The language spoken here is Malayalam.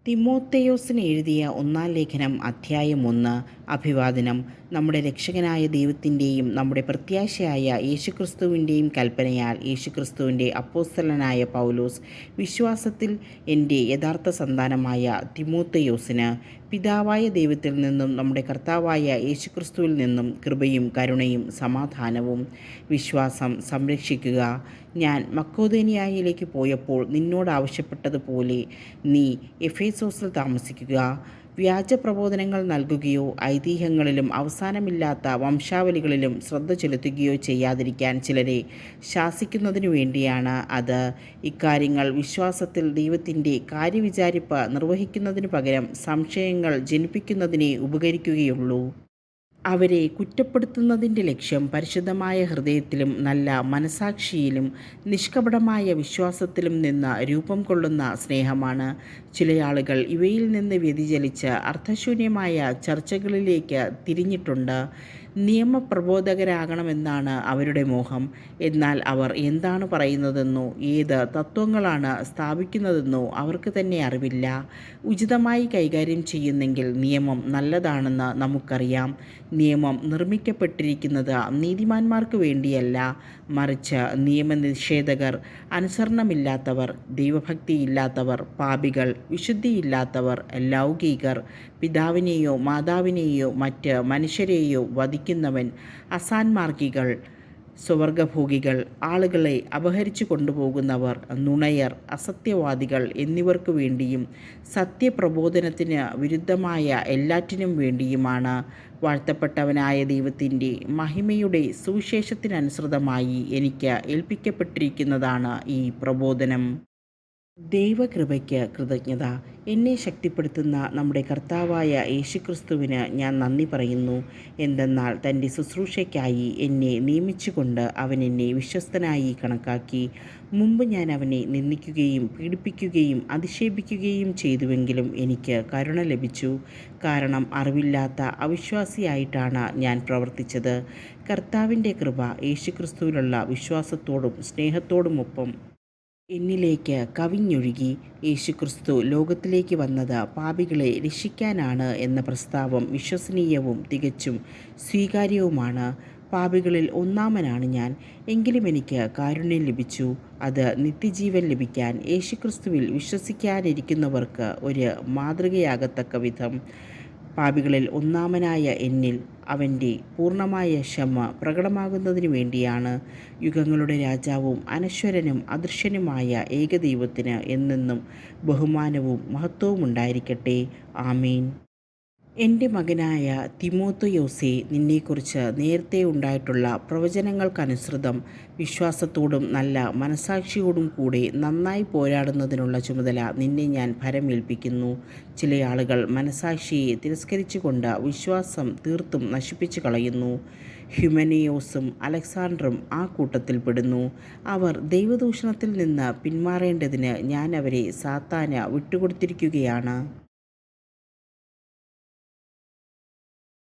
തിമോത്തേയോസിന് എഴുതിയ ഒന്നാം ലേഖനം അധ്യായം 1. അഭിവാദനം. നമ്മുടെ രക്ഷകനായ ദൈവത്തിൻ്റെയും നമ്മുടെ പ്രത്യാശയായ യേശുക്രിസ്തുവിൻ്റെയും കൽപ്പനയാൽ യേശുക്രിസ്തുവിൻ്റെ അപ്പോസ്തലനായ പൗലോസ്, വിശ്വാസത്തിൽ എൻ്റെ യഥാർത്ഥ സന്താനമായ തിമോത്തേയോസിന്, പിതാവായ ദൈവത്തിൽ നിന്നും നമ്മുടെ കർത്താവായ യേശുക്രിസ്തുവിൽ നിന്നും കൃപയും കരുണയും സമാധാനവും. വിശ്വാസം സംരക്ഷിക്കുക. ഞാൻ മക്കോദോന്യയിലേക്ക് പോയപ്പോൾ നിന്നോട് ആവശ്യപ്പെട്ടതുപോലെ നീ എഫേസോസിൽ താമസിക്കുക. വ്യാജ പ്രബോധനങ്ങൾ നൽകുകയോ ഐതിഹ്യങ്ങളിലും അവസാനമില്ലാത്ത വംശാവലികളിലും ശ്രദ്ധ ചെലുത്തുകയോ ചെയ്യാതിരിക്കാൻ ചിലരെ ശാസിക്കുന്നതിനു വേണ്ടിയാണ് അത്. ഇക്കാര്യങ്ങൾ വിശ്വാസത്തിൽ ദൈവത്തിൻ്റെ കാര്യവിചാരിപ്പ് നിർവഹിക്കുന്നതിനു പകരം സംശയങ്ങൾ ജനിപ്പിക്കുന്നതിനേ ഉപകരിക്കുകയുള്ളൂ. അവരെ കുറ്റപ്പെടുത്തുന്നതിൻ്റെ ലക്ഷ്യം പരിശുദ്ധമായ ഹൃദയത്തിലും നല്ല മനസാക്ഷിയിലും നിഷ്കപടമായ വിശ്വാസത്തിലും നിന്ന് രൂപം കൊള്ളുന്ന സ്നേഹമാണ്. ചിലയാളുകൾ ഇവയിൽ നിന്ന് വ്യതിചലിച്ച് അർത്ഥശൂന്യമായ ചർച്ചകളിലേക്ക് തിരിഞ്ഞിട്ടുണ്ട്. നിയമപ്രബോധകരാകണമെന്നാണ് അവരുടെ മോഹം. എന്നാൽ അവർ എന്താണ് പറയുന്നതെന്നോ ഏത് തത്വങ്ങളാണ് സ്ഥാപിക്കുന്നതെന്നോ അവർക്ക് തന്നെ അറിവില്ല. ഉചിതമായി കൈകാര്യം ചെയ്യുന്നെങ്കിൽ നിയമം നല്ലതാണെന്ന് നമുക്കറിയാം. നിയമം നിർമ്മിക്കപ്പെട്ടിരിക്കുന്നത് നീതിമാന്മാർക്ക് വേണ്ടിയല്ല, മറിച്ച് നിയമനിഷേധകർ, അനുസരണമില്ലാത്തവർ, ദൈവഭക്തിയില്ലാത്തവർ, പാപികൾ, വിശുദ്ധിയില്ലാത്തവർ, ലൗകികർ, പിതാവിനെയോ മാതാവിനെയോ മറ്റ് മനുഷ്യരെയോ വധിക്കുന്നവൻ, അസാന്മാർഗികൾ, സ്വവർഗഭോഗികൾ, ആളുകളെ അപഹരിച്ചു കൊണ്ടുപോകുന്നവർ, നുണയർ, അസത്യവാദികൾ എന്നിവർക്കു വേണ്ടിയും സത്യപ്രബോധനത്തിന് വിരുദ്ധമായ എല്ലാറ്റിനും വേണ്ടിയുമാണ്. വാഴ്ത്തപ്പെട്ടവനായ ദൈവത്തിൻ്റെ മഹിമയുടെ സുവിശേഷത്തിനനുസൃതമായി എനിക്ക് ഏൽപ്പിക്കപ്പെട്ടിരിക്കുന്നതാണ് ഈ പ്രബോധനം. ദൈവകൃപയ്ക്ക് കൃതജ്ഞത. എന്നെ ശക്തിപ്പെടുത്തുന്ന നമ്മുടെ കർത്താവായ യേശുക്രിസ്തുവിന് ഞാൻ നന്ദി പറയുന്നു. എന്തെന്നാൽ തൻ്റെ ശുശ്രൂഷയ്ക്കായി എന്നെ നിയമിച്ചുകൊണ്ട് അവൻ എന്നെ വിശ്വസ്തനായി കണക്കാക്കി. മുമ്പ് ഞാൻ അവനെ നിന്ദിക്കുകയും പീഡിപ്പിക്കുകയും അധിക്ഷേപിക്കുകയും ചെയ്തുവെങ്കിലും എനിക്ക് കരുണ ലഭിച്ചു. കാരണം അറിവില്ലാത്ത അവിശ്വാസിയായിട്ടാണ് ഞാൻ പ്രവർത്തിച്ചത്. കർത്താവിൻ്റെ കൃപ യേശുക്രിസ്തുവിലുള്ള വിശ്വാസത്തോടും സ്നേഹത്തോടുമൊപ്പം എന്നിലേക്ക് കവിഞ്ഞൊഴുകി. യേശുക്രിസ്തു ലോകത്തിലേക്ക് വന്നത് പാപികളെ രക്ഷിക്കാനാണ് എന്ന പ്രസ്താവം വിശ്വസനീയവും തികച്ചും സ്വീകാര്യവുമാണ്. പാപികളിൽ ഒന്നാമനാണ് ഞാൻ. എങ്കിലും എനിക്ക് കാരുണ്യം ലഭിച്ചു. അത് നിത്യജീവൻ ലഭിക്കാൻ യേശുക്രിസ്തുവിൽ വിശ്വസിക്കാനിരിക്കുന്നവർക്ക് ഒരു മാതൃകയാകത്തക്ക വിധം. പാപികളിൽ ഒന്നാമനായ എന്നിൽ അവൻ്റെ പൂർണ്ണമായ ക്ഷമ പ്രകടമാകുന്നതിനു വേണ്ടിയാണ്. യുഗങ്ങളുടെ രാജാവും അനശ്വരനും അദൃശ്യനുമായ ഏകദൈവത്തിന് എന്നെന്നും ബഹുമാനവും മഹത്വവും ഉണ്ടായിരിക്കട്ടെ. ആമേൻ. എൻ്റെ മകനായ തിമോത്തേയോസേ, നിന്നെക്കുറിച്ച് നേരത്തെ ഉണ്ടായിട്ടുള്ള പ്രവചനങ്ങൾക്കനുസൃതം വിശ്വാസത്തോടും നല്ല മനസാക്ഷിയോടും കൂടെ നന്നായി പോരാടുന്നതിനുള്ള ചുമതല നിന്നെ ഞാൻ ഭരമേൽപ്പിക്കുന്നു. ചില ആളുകൾ മനസാക്ഷിയെ തിരസ്കരിച്ചുകൊണ്ട് വിശ്വാസം തീർത്തും നശിപ്പിച്ചു കളയുന്നു. ഹ്യുമനേയോസും അലക്സാണ്ടറും ആ കൂട്ടത്തിൽപ്പെടുന്നു. അവർ ദൈവദൂഷണത്തിൽ നിന്ന് പിന്മാറേണ്ടതിന് ഞാൻ അവരെ സാത്താന് വിട്ടുകൊടുത്തിരിക്കുകയാണ്.